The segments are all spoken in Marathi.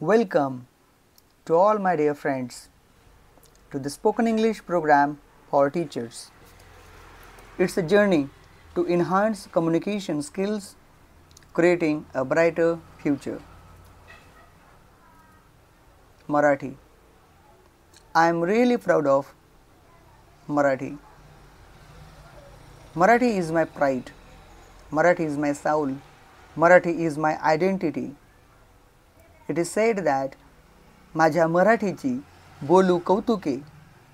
Welcome to all my dear friends to the Spoken English program for teachers. It's a journey to enhance communication skills, creating a brighter future. Marathi. I am really proud of Marathi. Marathi is my pride. Marathi is my soul. Marathi is my identity. It is said that माझ्या मराठीची बोलू कौतुके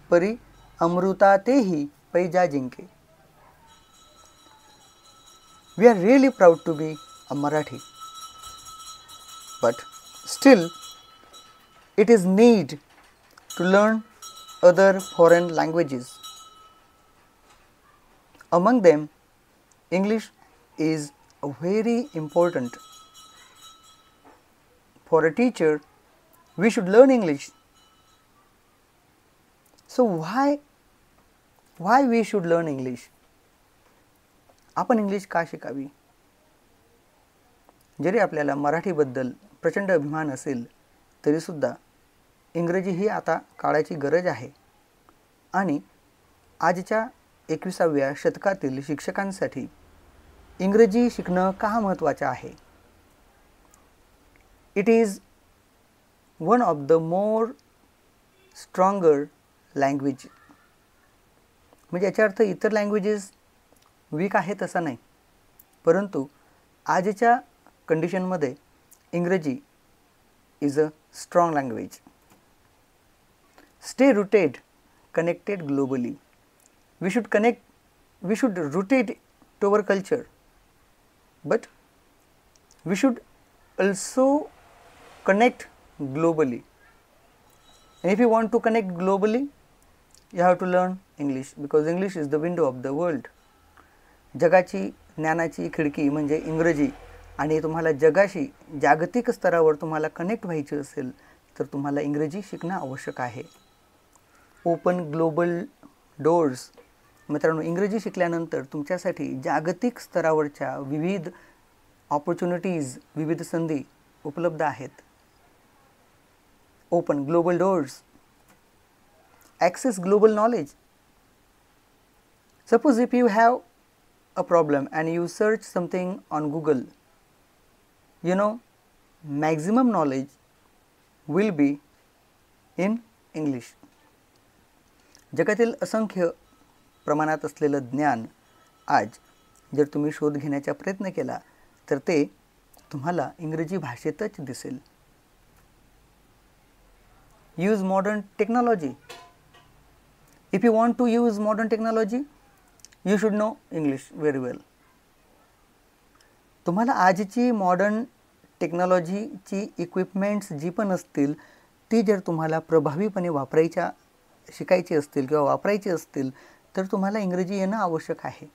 परी अमृता तेही पैजा जिंके. We are really proud to be a Marathi. But still, it is need to learn other foreign languages. Among them, English is very important. For a teacher, we should learn English. So why we should learn English? आपण इंग्लिश का शिकावी? जरी आपल्याला मराठीबद्दल प्रचंड अभिमान असेल तरी सुद्धा इंग्रजी ही आता काळाची गरज आहे आणि आजच्या 21व्या शतकातील शिक्षकांसाठी इंग्रजी शिकणं का महत्त्वाचं आहे? It is one of the more stronger language. म्हणजे याचा अर्थ इतर लँग्वेजेस वीक आहेत असं नाही, परंतु आजच्या कंडिशनमध्ये इंग्रजी is a strong language. Stay rooted, connected globally. We should rotate to our culture, but we should also connect globally. And if you want to connect globally, you have to learn English because English is the window of the world. जगाची ज्ञानाची खिडकी म्हणजे इंग्रजी आणि तुम्हाला जगाशी जागतिक स्तरावर तुम्हाला कनेक्ट व्हायचे असेल तर तुम्हाला इंग्रजी शिकणं आवश्यक आहे. Open global doors. मित्रांनो, इंग्रजी शिकल्यानंतर तुमच्यासाठी जागतिक स्तरावरच्या विविध ऑपॉर्च्युनिटीज, विविध संधी उपलब्ध आहेत. Open global doors. Access global knowledge. Suppose if you have a problem and you search something on Google, maximum knowledge will be in English. जगातील असंख्य प्रमाणात असलेलं ज्ञान आज जर तुम्ही शोध घेण्याचा प्रयत्न केला तर ते तुम्हाला इंग्रजी भाषेतच दिसेल. Use modern technology. If you want to use modern technology, you should know English very well. तुम्हाला आजची मॉडर्न टेक्नॉलॉजीची इक्विपमेंट्स जी पण असतील ती जर तुम्हाला प्रभावीपणे शिकायची असतील किंवा वापरायची असतील तर तुम्हाला इंग्रजी येणं आवश्यक आहे.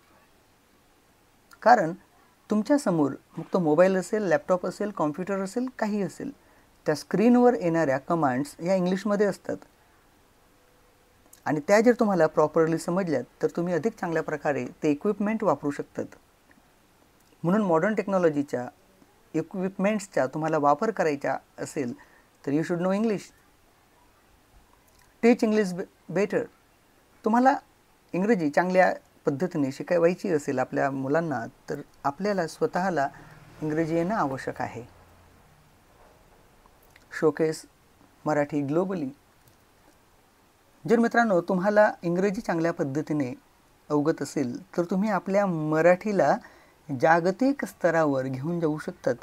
कारण तुमच्यासमोर मग तो मोबाईल असेल, लॅपटॉप असेल, कॉम्प्युटर असेल, काही असेल, त्या स्क्रीनवर येणाऱ्या कमांड्स या इंग्लिशमध्ये असतात आणि त्या जर तुम्हाला प्रॉपरली समजल्यात तर तुम्ही अधिक चांगल्या प्रकारे ते इक्विपमेंट वापरू शकतात. म्हणून मॉडर्न टेक्नॉलॉजीच्या इक्विपमेंट्सचा तुम्हाला वापर करायचा असेल तर you should know English. Teach English better. तुम्हाला इंग्रजी चांगल्या पद्धतीने शिकवायची असेल आपल्या मुलांना तर आपल्याला स्वतःला इंग्रजी येणं आवश्यक आहे. Showcase Marathi globally. जर मित्रांनो तुम्हाला इंग्रजी चांगल्या पद्धतीने अवगत असेल तर तुम्ही आपल्या मराठीला जागतिक स्तरावर घेऊन जाऊ शकतात.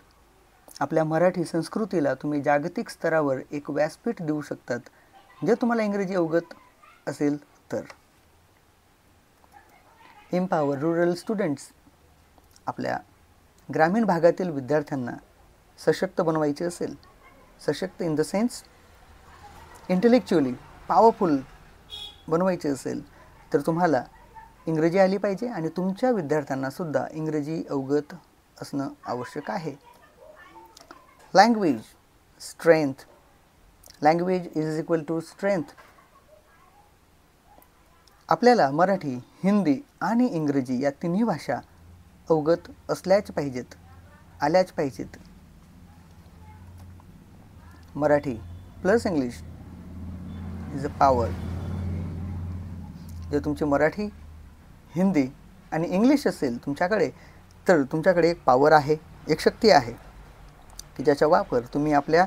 आपल्या मराठी संस्कृतीला तुम्ही जागतिक स्तरावर एक व्यासपीठ देऊ शकतात जर तुम्हाला इंग्रजी अवगत असेल तर. Empower rural students. आपल्या ग्रामीण भागातील विद्यार्थ्यांना सशक्त बनवायचे असेल, सशक्त in the sense intellectually powerful बनवायचे असेल तर तुम्हाला इंग्रजी आली पाहिजे आणि तुमच्या विद्यार्थ्यांना सुद्धा इंग्रजी अवगत असणं आवश्यक आहे. Language strength. Language is equal to strength. आपल्याला मराठी, हिंदी आणि इंग्रजी या तिन्ही भाषा अवगत असल्याच पाहिजेत, आल्याच पाहिजेत. Marathi plus English is a power. जर तुमची मराठी, हिंदी आणि इंग्लिश असेल तुमच्याकडे, तर तुमच्याकडे एक पॉवर आहे, एक शक्ती आहे की ज्याचा वापर तुम्ही आपल्या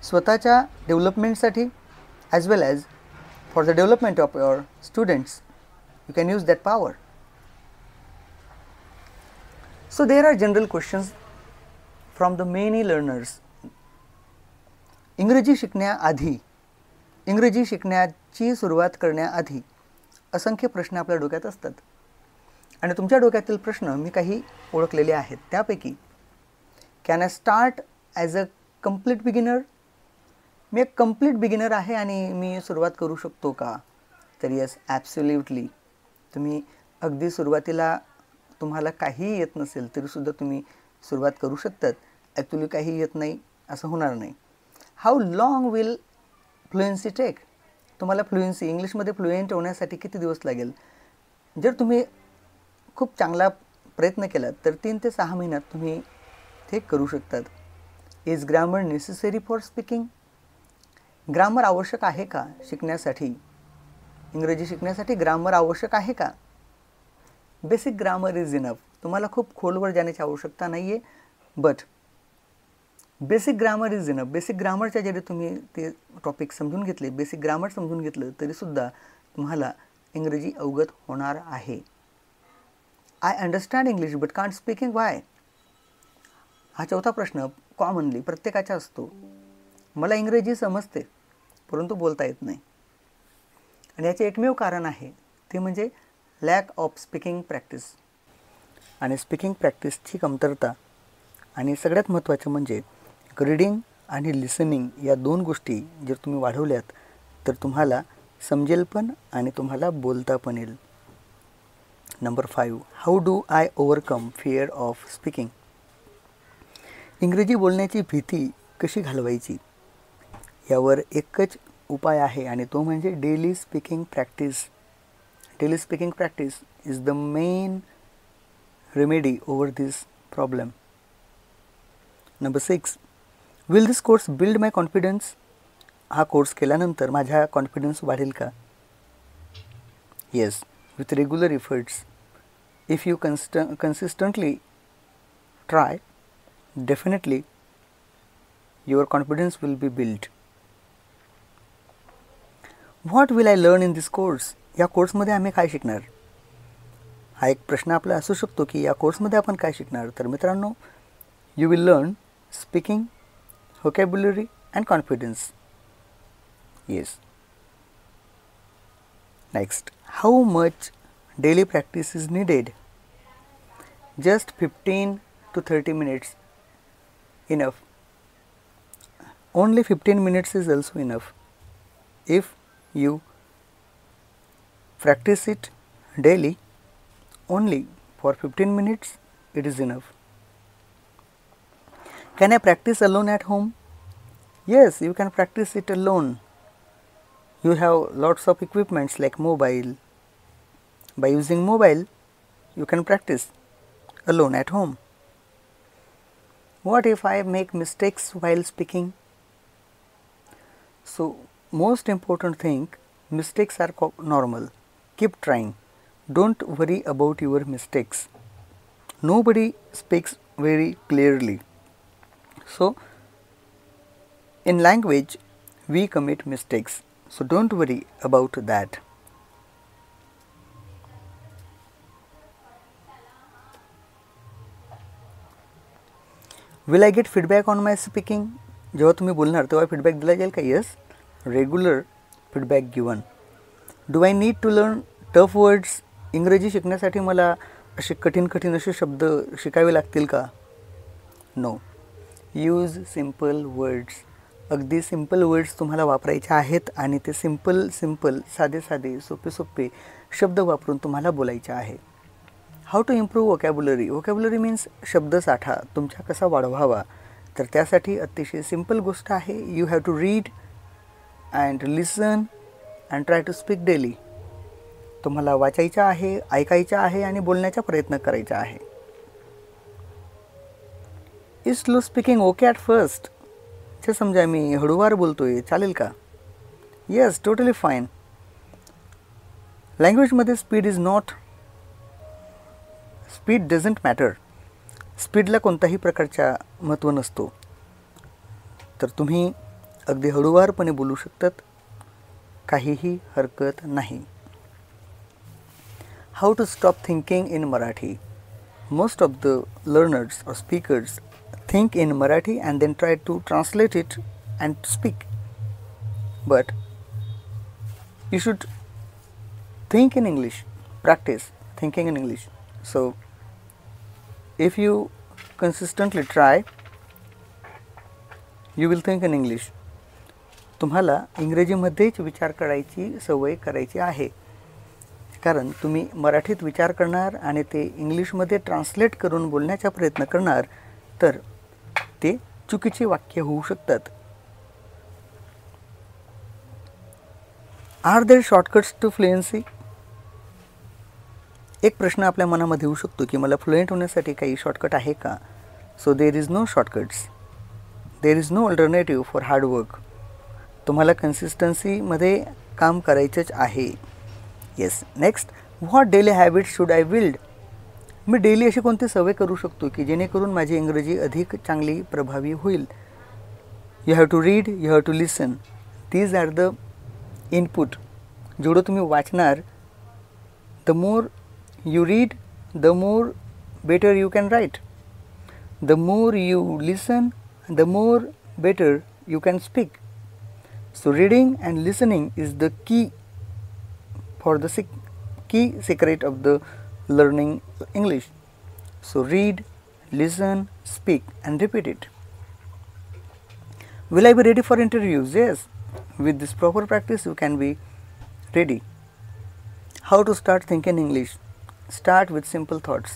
स्वतःच्या डेव्हलपमेंटसाठी as well as for the development of your students you can use that power. So there are general questions from the many learners. इंग्रजी शिकण्याआधी, इंग्रजी शिकण्याची सुरुवात करण्याआधी असंख्य प्रश्न आपल्या डोक्यात असतात आणि तुमच्या डोक्यातील प्रश्न मी काही ओळखलेले आहेत. त्यापैकी can I start as a complete beginner? मी एक कंप्लीट बिगिनर आहे आणि मी सुरुवात करू शकतो का? तर येस, ॲब्सोल्युटली. तुम्ही अगदी सुरुवातीला तुम्हाला काहीही येत नसेल तरीसुद्धा तुम्ही सुरुवात करू शकतात. ॲक्च्युली काही येत नाही असं होणार नाही. How long will fluency take? तुम्हाला फ्लुएन्सी, इंग्लिशमध्ये फ्लुएंट होण्यासाठी किती दिवस लागेल? जर तुम्ही खूप चांगला प्रयत्न केलात तर 3 ते 6 महिन्यात तुम्ही ते करू शकतात. Is grammar necessary for speaking? Grammar आवश्यक आहे का शिकण्यासाठी? इंग्रजी शिकण्यासाठी ग्रामर आवश्यक आहे का? Basic grammar is enough. तुम्हाला खूप खोलवर जाण्याची आवश्यकता नाही आहे, but basic grammar is enough. Basic ग्रामरच्या जरी तुम्ही ते टॉपिक समजून घेतले, बेसिक ग्रामर समजून घेतलं तरीसुद्धा तुम्हाला इंग्रजी अवगत होणार आहे. I understand English but can't speaking why? हा चौथा प्रश्न कॉमनली प्रत्येकाचा असतो. मला इंग्रजी समजते परंतु बोलता येत नाही. आणि याचे एकमेव कारण आहे ते म्हणजे लॅक ऑफ स्पीकिंग प्रॅक्टिस. आणि स्पीकिंग प्रॅक्टिसची कमतरता. आणि सगळ्यात महत्त्वाचं म्हणजे रीडिंग आणि लिसनिंग या 2 गोष्टी जर तुम्ही वाढवल्यात तर तुम्हाला समजेल पण आणि तुम्हाला बोलता पण येईल. Number 5, how do I overcome fear of speaking? इंग्रजी बोलण्याची भीती कशी घालवायची? यावर एकच उपाय आहे आणि तो म्हणजे daily speaking practice. Daily speaking practice is the main remedy over this problem. Number 6, will this course build my confidence? हा कोर्स केल्यानंतर माझा कॉन्फिडन्स वाढेल का? Yes, with regular efforts. If you consistently try, definitely your confidence will be built. What will I learn in this course? या कोर्समध्ये आम्ही काय शिकणार? हा एक प्रश्न आपला असू शकतो की या कोर्समध्ये आपण काय शिकणार? तर मित्रांनो, you will learn speaking, vocabulary and confidence. Yes. Next, how much daily practice is needed? Just 15 to 30 minutes enough. Only 15 minutes is also enough. If you practice it daily, only for 15 minutes it is enough. Can I practice alone at home? Yes, you can practice it alone. You have lots of equipments like mobile. By using mobile, you can practice alone at home. What if I make mistakes while speaking? So, most important thing, mistakes are normal. Keep trying. Don't worry about your mistakes. Nobody speaks very clearly. So, in language, we commit mistakes. So, don't worry about that. Will I get feedback on my speaking? जेव्हा तुम्ही बोलणार तेव्हा फीडबॅक दिला जाईल का? Yes, regular feedback given. Do I need to learn tough words? इंग्रजी शिकण्यासाठी मला असे कठीण असे शब्द शिकावे लागतील का? नो. Use simple words. अगदी सिम्पल वर्ड्स तुम्हाला वापरायचे आहेत आणि ते सिम्पल साधे सोपे शब्द वापरून तुम्हाला बोलायचे आहे. How to improve vocabulary? Vocabulary means शब्दसाठा तुमचा कसा वाढवावा. तर त्यासाठी अतिशय सिम्पल गोष्ट आहे. You have to read and listen and try to speak daily. तुम्हाला वाचायचं आहे, ऐकायचं आहे आणि बोलण्याचा प्रयत्न करायचा आहे. Is slow speaking okay at first? अच्छा समजा मी हळूवार बोलतोय, चालेल का? Yes, totally fine. लँग्वेजमध्ये स्पीड डझंट मॅटर. स्पीडला कोणताही प्रकारचा महत्त्व नसतो. तर तुम्ही अगदी हळूवारपणे बोलू शकतात, काहीही हरकत नाही. How to stop thinking in Marathi. Most of the learners or speakers think in Marathi and then try to translate it and speak. But you should think in English, practice thinking in English. So if you consistently try, you will think in English. तुम्हाला इंग्रजीमध्येच विचार करायची सवय करायची आहे. कारण तुम्ही मराठीत विचार करणार आणि ते इंग्लिशमध्ये ट्रान्सलेट करून बोलण्याचा प्रयत्न करणार तर ते चुकीचे वाक्य होऊ शकतात. Are there shortcuts to fluency. एक प्रश्न आपल्या मनामध्ये येऊ शकतो की मला फ्लुएंट होण्यासाठी काही शॉर्टकट आहे का? So there is no shortcuts. There is no alternative for hard work. तुम्हाला कन्सिस्टन्सीमध्ये काम करायचंच आहे. Yes. Next, what daily habits should I build. मी डेली अशी कोणती सवय करू शकतो की जेणेकरून माझी इंग्रजी अधिक चांगली प्रभावी होईल. You have to read, you have to listen. These are the input. जेवढं तुम्ही वाचणार, the more you read, the more better you can write. The more you listen, the more better you can speak. So reading and listening is the key for the key secret of the learning English. So read, listen, speak and repeat it. Will I be ready for interviews? Yes. With this proper practice you can be ready. How to start thinking English? Start with simple thoughts.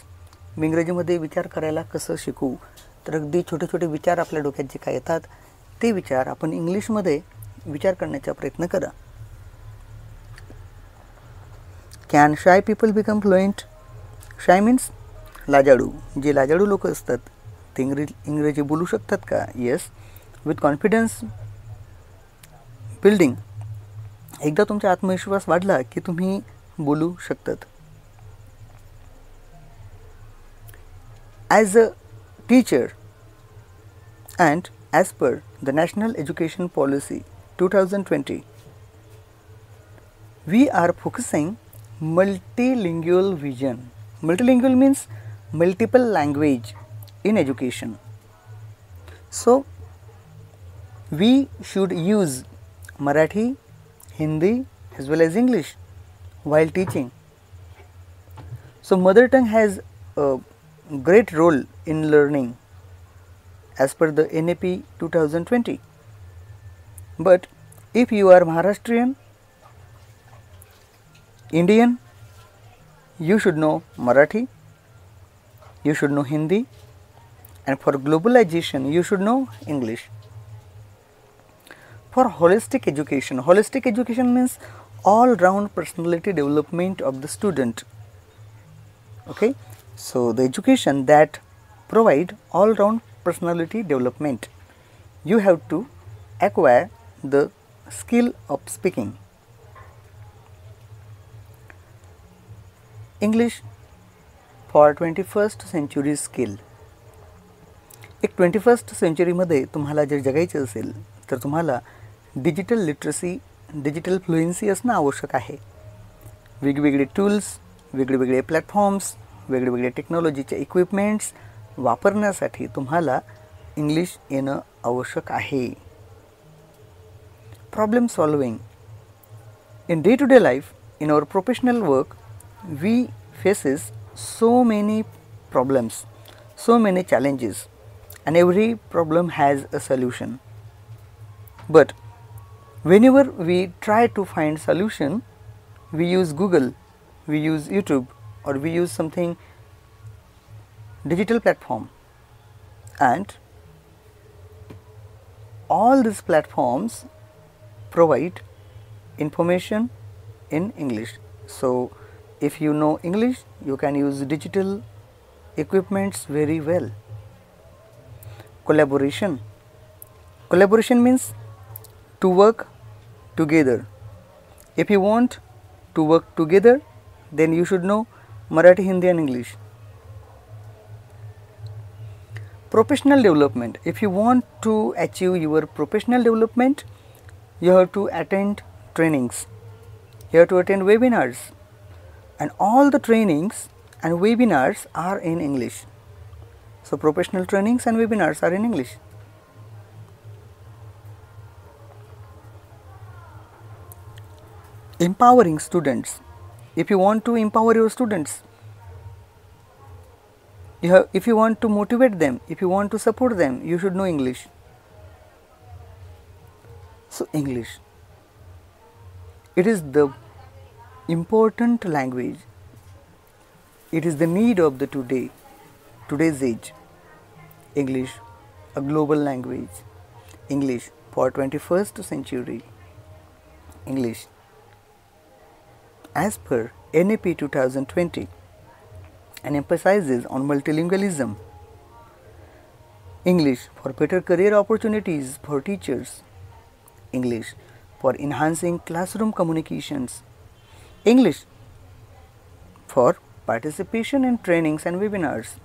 मी इंग्रजीमध्ये विचार करायला कसं शिकू? तर अगदी छोटे छोटे विचार आपल्या डोक्यात जे काय येतात ते विचार आपण इंग्लिशमध्ये विचार करण्याचा प्रयत्न करा. Can shy people become fluent? Shy means लाजाळू. जे लाजाळू लोक असतात ते इंग्रजी बोलू शकतात का? येस. With confidence building. एकदा तुमचा आत्मविश्वास वाढला की तुम्ही बोलू शकतात. As a teacher and as per the national education policy 2020 we are focusing multilingual vision. Multilingual means multiple language in education. So we should use Marathi, Hindi as well as English while teaching. So mother tongue has a great role in learning as per the NAP 2020. But if you are Maharashtrian, Indian, you should know Marathi, you should know Hindi, and for globalization you should know English. For holistic education means all round personality development of the student. Okay, so the education that provide all round personality development, you have to acquire the skill of speaking. English for 21st century skill. एक 21st centuryमध्ये तुम्हाला जर जगायचं असेल तर तुम्हाला डिजिटल लिटरसी, डिजिटल फ्लुएन्सी असणं आवश्यक आहे. वेगवेगळे टूल्स, वेगवेगळे प्लॅटफॉर्म्स, वेगवेगळे टेक्नॉलॉजीचे इक्विपमेंट्स वापरण्यासाठी तुम्हाला इंग्लिश येणं आवश्यक आहे. Problem solving. In day to day life, in our professional work, we faces so many problems, so many challenges, and every problem has a solution. But whenever we try to find solution, we use Google, we use YouTube, or we use something digital platform, and all these platforms provide information in English. So if you know English, you can use digital equipments very well. Collaboration. Collaboration means to work together. If you want to work together, then you should know Marathi, Hindi and English. Professional development. If you want to achieve your professional development, you have to attend trainings. You have to attend webinars. And all the trainings and webinars are in English. So, professional trainings and webinars are in English. Empowering students. If you want to empower your students, if you want to motivate them, if you want to support them, you should know English. So, English, it is the important language. It is the need of the today's age. English, a global language. English for 21st century. English as per NAP 2020 and emphasizes on multilingualism. English for better career opportunities for teachers. English for enhancing classroom communications. English for participation in trainings and webinars.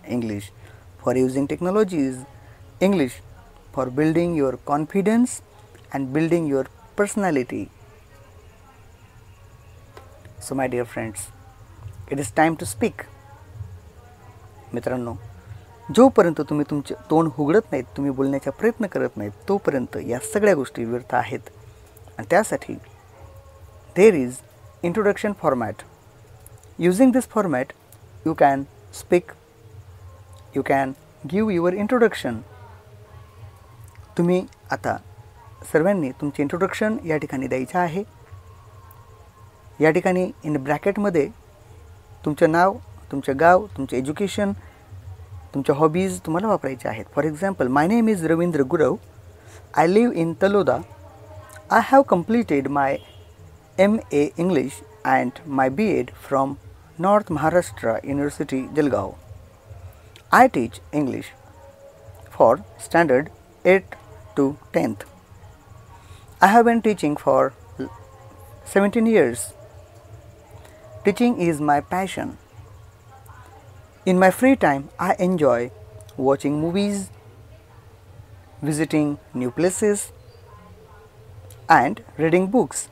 English for using technologies. English for building your confidence and building your personality. So my dear friends, it is time to speak. मित्रांनो, जोपर्यंत तुम्ही तुमचे तोंड उघडत नाहीत, तुम्ही बोलण्याचा प्रयत्न करत नाहीत, तोपर्यंत या सगळ्या गोष्टी व्यर्थ आहेत. आणि त्यासाठी there is introduction format. Using this format you can speak, you can give your introduction. तुम्ही आता सर्वांनी तुमचे इंट्रोडक्शन या ठिकाणी द्यायचे आहे. या ठिकाणी इन ब्रॅकेटमध्ये तुमचं नाव, तुमचं गाव, तुमचे एज्युकेशन, तुमच्या हॉबीज तुम्हाला वापरायचे आहेत. For example, my name is Ravindra Gurav. I live in Taloda. I have completed my MA English and my B.Ed from North Maharashtra University, Jalgaon. I teach English for standard 8th to 10th. I have been teaching for 17 years. Teaching is my passion. In my free time, I enjoy watching movies, visiting new places, and reading books.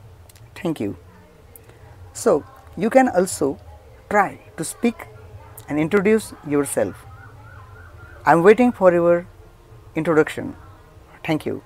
Thank you. So, you can also try to speak and introduce yourself. I am waiting for your introduction. Thank you.